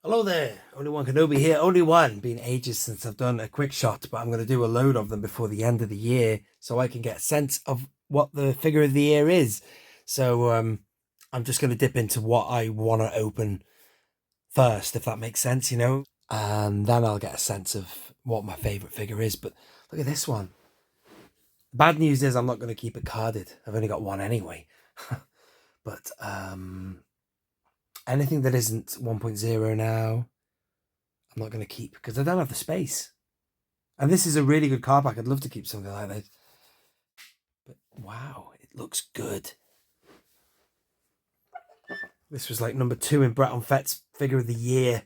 Hello there, only one Kenobi here, only one. Been ages since I've done a quick shot, but I'm going to do a load of them before the end of the year so I can get a sense of what the figure of the year is. So I'm just going to dip into what I want to open first, if that makes sense, and then I'll get a sense of what my favorite figure is. But look at this one. The bad news is I'm not going to keep it carded. I've only got one anyway. But anything that isn't 1.0 now, I'm not going to keep because I don't have the space. And this is a really good card pack. I'd love to keep something like this. But wow, it looks good. This was like number 2 in Brett on Fett's figure of the year.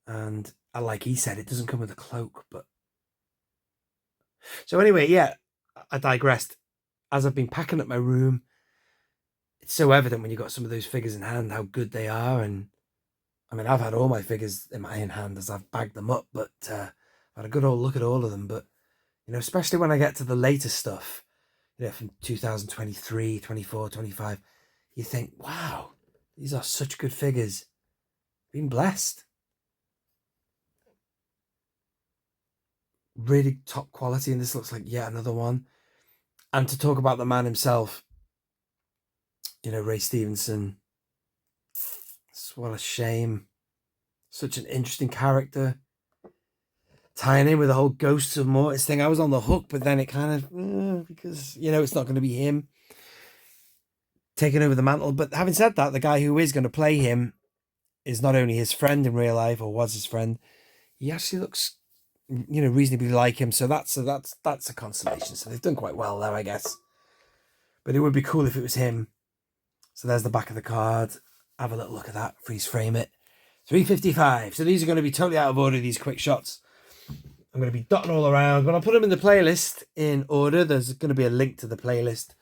And like he said, it doesn't come with a cloak, but... So anyway, yeah, I digressed. As I've been packing up my room, it's so evident when you've got some of those figures in hand how good they are. And I mean, I've had all my figures in my hand as I've bagged them up, but I've had a good old look at all of them. But, especially when I get to the later stuff, from 2023, 24, 25, you think, wow, these are such good figures. Been blessed. Really top quality, and this looks like yet another one. And to talk about the man himself, Ray Stevenson. What a shame. Such an interesting character. Tying in with the whole Ghosts of Mortis thing. I was on the hook, but then it kind of, because, it's not going to be him taking over the mantle. But having said that, the guy who is going to play him is not only his friend in real life, or was his friend, he actually looks, reasonably like him. So that's a consolation. So they've done quite well there, I guess. But it would be cool if it was him. So there's the back of the card. Have a little look at that. Freeze frame it. 355. So these are going to be totally out of order, these quick shots. I'm going to be dotting all around. But I'll put them in the playlist in order. There's going to be a link to the playlist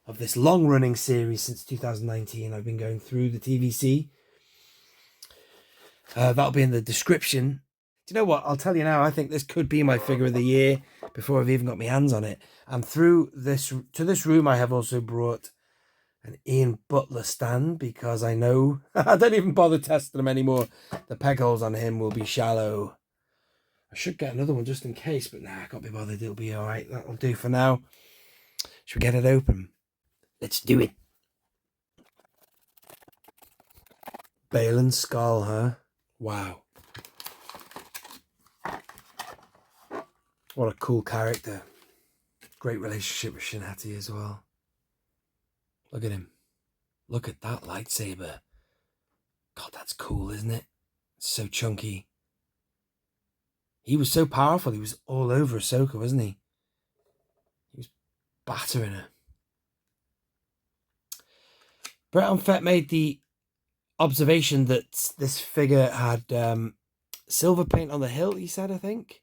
of this long-running series since 2019. I've been going through the TVC. That'll be in the description. Do you know what? I'll tell you now. I think this could be my figure of the year before I've even got my hands on it. And to this room, I have also brought an Ian Butler stand because I know I don't even bother testing them anymore. The peg holes on him will be shallow. I should get another one just in case, but I can't be bothered. It'll be all right. That'll do for now. Should we get it open? Let's do it. Baylan Skoll, huh? Wow. What a cool character. Great relationship with Shin Hati as well. Look at him. Look at that lightsaber. God, that's cool, isn't it? It's so chunky. He was so powerful. He was all over Ahsoka, wasn't he? He was battering her. Brett on Fett made the observation that this figure had silver paint on the hilt, he said, I think.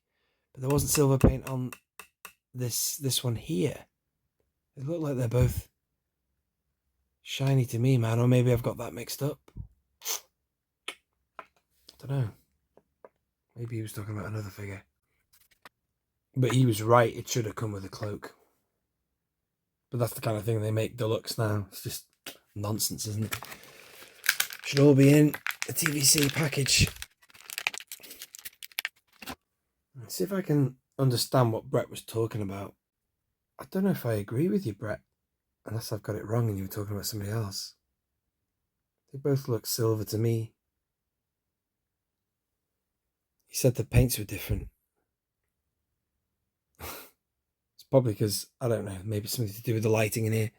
But there wasn't silver paint on this one here. It looked like they're both shiny to me, man. Or maybe I've got that mixed up. I don't know. Maybe he was talking about another figure. But he was right. It should have come with a cloak. But that's the kind of thing they make deluxe now. It's just nonsense, isn't it? Should all be in a TVC package. Let's see if I can understand what Brett was talking about. I don't know if I agree with you, Brett. Unless I've got it wrong and you were talking about somebody else. They both look silver to me. He said the paints were different. It's probably because, I don't know, maybe something to do with the lighting in here.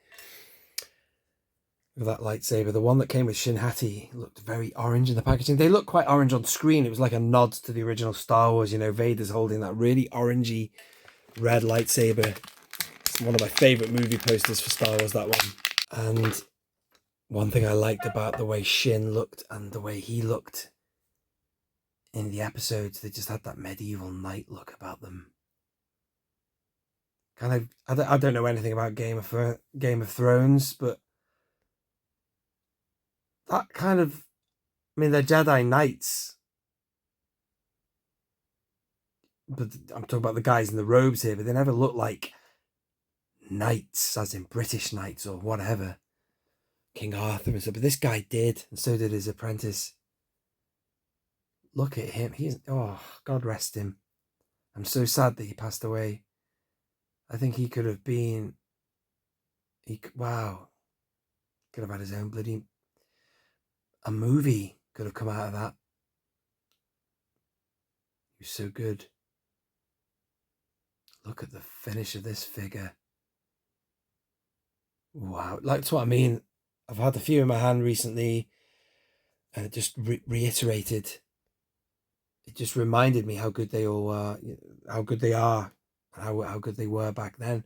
Look at that lightsaber. The one that came with Shin Hati looked very orange in the packaging. They look quite orange on screen. It was like a nod to the original Star Wars. Vader's holding that really orangey red lightsaber. It's one of my favourite movie posters for Star Wars, that one. And one thing I liked about the way Shin looked and the way he looked in the episodes, they just had that medieval knight look about them. Kind of, I don't know anything about Game of Thrones, but that kind of, they're Jedi Knights. But I'm talking about the guys in the robes here, but they never look like knights, as in British knights or whatever. King Arthur and stuff. But this guy did, and so did his apprentice. look at him. Oh, God rest him. I'm so sad that he passed away. I think he could have been, wow, could have had his own bloody, a movie could have come out of that. He was so good. Look at the finish of this figure. Wow, that's what I mean. I've had a few in my hand recently, and it just reiterated. It just reminded me how good they all were, how good they are, and how good they were back then.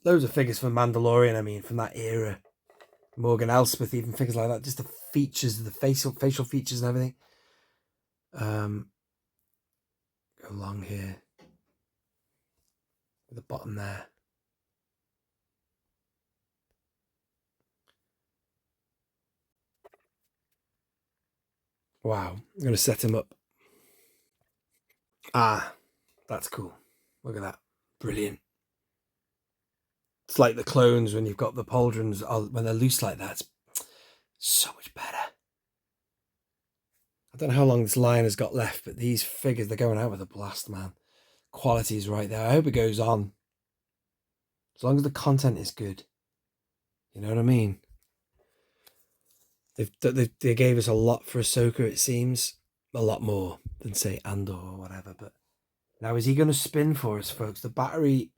Loads of figures from Mandalorian, I mean, from that era. Morgan Elspeth, even figures like that. Just the features, the facial features and everything. Go along here. At the bottom there. Wow. I'm going to set him up. Ah, that's cool. Look at that. Brilliant. It's like the clones when you've got the pauldrons, when they're loose like that. It's so much better. I don't know how long this line has got left, but these figures, they're going out with a blast, man. Quality is right there. I hope it goes on. As long as the content is good. You know what I mean? They gave us a lot for Ahsoka, it seems. A lot more than, say, Andor or whatever. But now, is he going to spin for us, folks? The battery,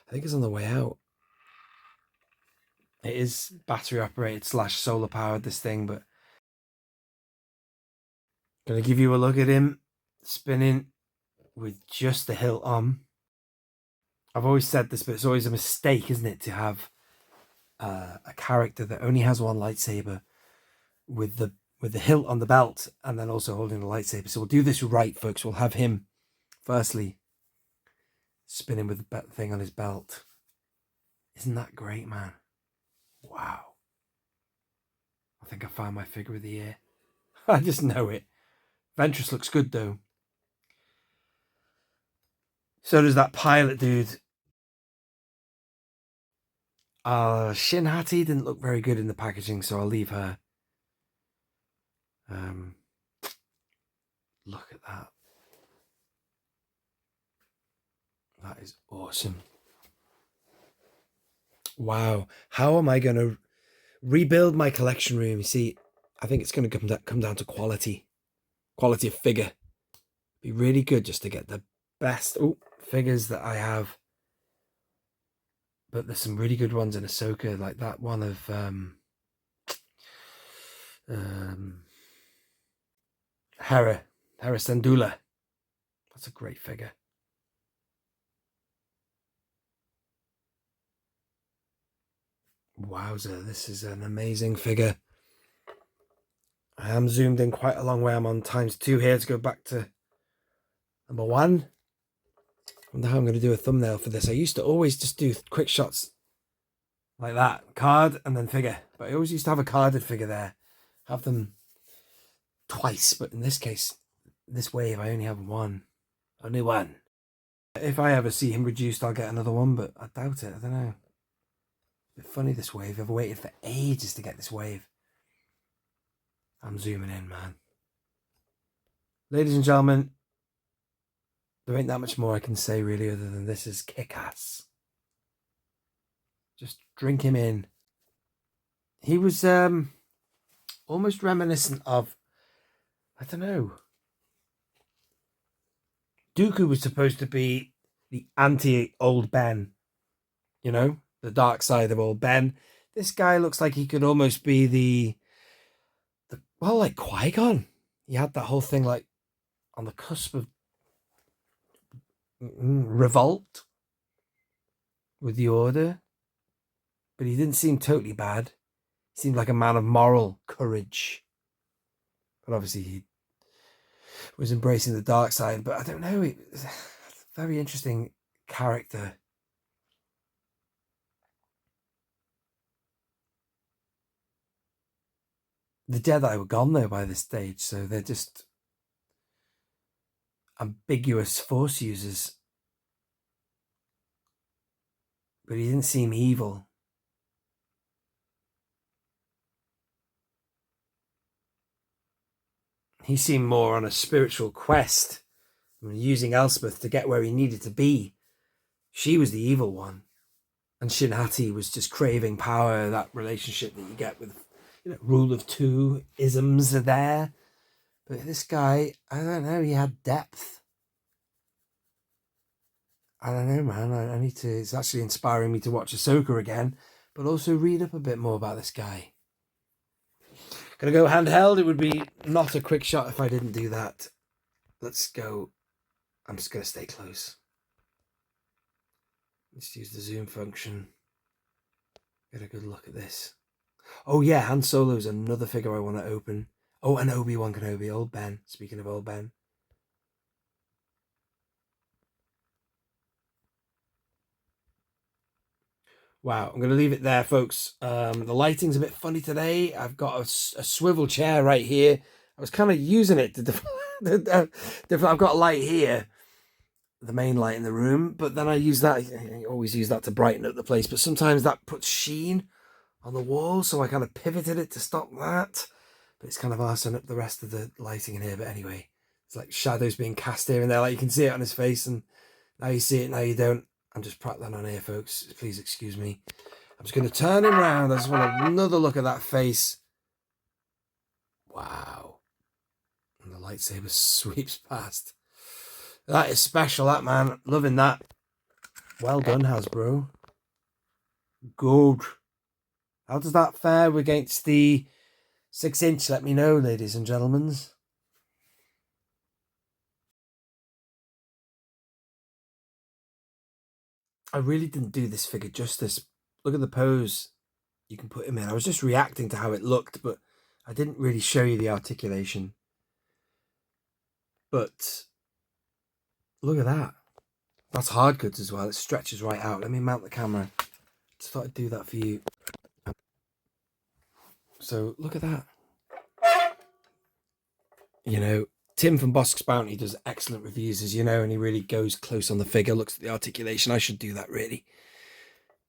I think, is on the way out. It is battery operated / solar powered, this thing, but going to give you a look at him spinning with just the hilt on. I've always said this, but it's always a mistake, isn't it, to have a character that only has one lightsaber with the hilt on the belt and then also holding the lightsaber. So we'll do this right, folks. We'll have him firstly spinning with the thing on his belt. Isn't that great, man? Wow. I think I found my figure of the year. I just know it. Ventress looks good, though. So does that pilot dude. Shin Hati didn't look very good in the packaging, so I'll leave her. Look at that. That is awesome. Wow. How am I going to rebuild my collection room? You see, I think it's going to come down to quality of figure. Be really good just to get the best figures that I have. But there's some really good ones in Ahsoka, like that one of Hera Syndulla. That's a great figure. Wowzer, this is an amazing figure. I am zoomed in quite a long way. I'm on ×2 here to go back to number 1. I wonder how I'm going to do a thumbnail for this. I used to always just do quick shots like that, card and then figure. But I always used to have a carded figure there. Have them twice, but in this case, this wave, I only have one. Only one. If I ever see him reduced, I'll get another one, but I doubt it. I don't know. A bit funny, this wave. I've waited for ages to get this wave. I'm zooming in, man. Ladies and gentlemen, there ain't that much more I can say, really, other than this is kick-ass. Just drink him in. He was almost reminiscent of, I don't know. Dooku was supposed to be the anti-old Ben. You know, the dark side of old Ben. This guy looks like he could almost be the like Qui-Gon. He had that whole thing like on the cusp of revolt with the Order. But he didn't seem totally bad. He seemed like a man of moral courage. But obviously he was embracing the dark side. But I don't know. It was a very interesting character. The Jedi were gone, though, by this stage. So they're just ambiguous Force users. But he didn't seem evil. He seemed more on a spiritual quest, using Elspeth to get where he needed to be. She was the evil one. And Shin Hati was just craving power, that relationship that you get with, rule of two isms are there. But this guy, I don't know, he had depth. I don't know, man. I need to, it's actually inspiring me to watch Ahsoka again, but also read up a bit more about this guy. Gonna go handheld. It would be not a quick shot if I didn't do that. Let's go. I'm just gonna stay close. Let's use the zoom function. Get a good look at this. Oh yeah, Han Solo's another figure I want to open. Oh, and Obi-Wan Kenobi, old Ben. Speaking of old Ben. Wow, I'm going to leave it there, folks. The lighting's a bit funny today. I've got a swivel chair right here. I was kind of using it to I've got a light here, the main light in the room, but then I use that. I always use that to brighten up the place, but sometimes that puts sheen on the wall, so I kind of pivoted it to stop that. But it's kind of arsing up the rest of the lighting in here. But anyway, it's like shadows being cast here and there. Like you can see it on his face, and now you see it, now you don't. I'm just prattling on here, folks. Please excuse me. I'm just going to turn him around. I just want another look at that face. Wow. And the lightsaber sweeps past. That is special, that, man. Loving that. Well done, Hasbro. Good. How does that fare against the 6-inch? Let me know, ladies and gentlemen. I really didn't do this figure justice. Look at the pose you can put him in. I was just reacting to how it looked, but I didn't really show you the articulation. But look at that. That's hard cuts as well. It stretches right out. Let me mount the camera. Just thought I'd do that for you. So look at that. Tim from Bosk's Bounty does excellent reviews, as you know, and he really goes close on the figure, looks at the articulation. I should do that, really.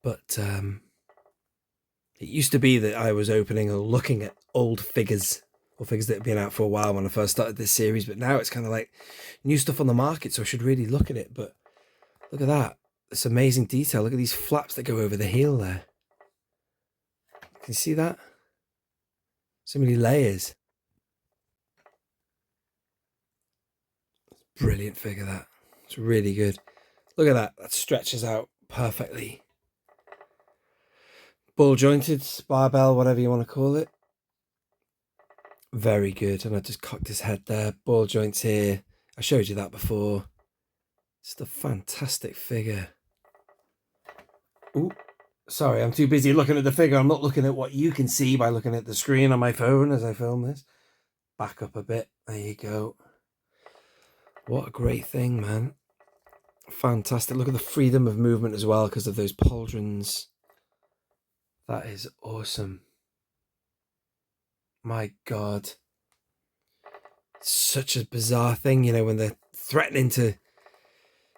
But it used to be that I was opening or looking at old figures, or figures that had been out for a while when I first started this series, but now it's kind of like new stuff on the market, so I should really look at it. But look at that. This amazing detail. Look at these flaps that go over the heel there. Can you see that? So many layers. Brilliant figure, that. It's really good. Look at that. That stretches out perfectly. Ball jointed, barbell, whatever you want to call it. Very good. And I just cocked his head there. Ball joints here. I showed you that before. Just a fantastic figure. Ooh, sorry, I'm too busy looking at the figure. I'm not looking at what you can see by looking at the screen on my phone as I film this. Back up a bit. There you go. What a great thing, man. Fantastic. Look at the freedom of movement as well because of those pauldrons. That is awesome. My God. Such a bizarre thing, when they're threatening to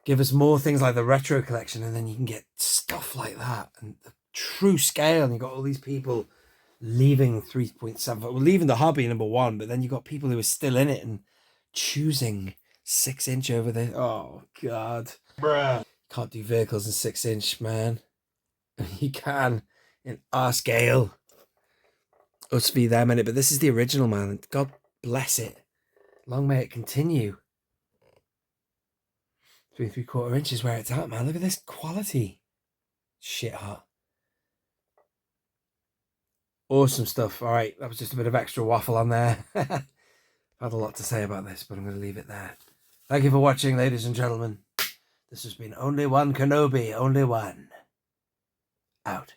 give us more things like the retro collection, and then you can get stuff like that and the true scale, and you've got all these people leaving 3.7, well, leaving the hobby, number one, but then you've got people who are still in it and choosing 6-inch over there. Oh God, bruh. Can't do vehicles in 6-inch, man. You can in our scale. Us v them in it, but this is the original, man. God bless it. Long may it continue. 3.75 inches where it's at, man. Look at this quality. Shit hot. Awesome stuff. All right, that was just a bit of extra waffle on there. I had a lot to say about this, but I'm going to leave it there. Thank you for watching, ladies and gentlemen. This has been Only One Kenobi, Only One. Out.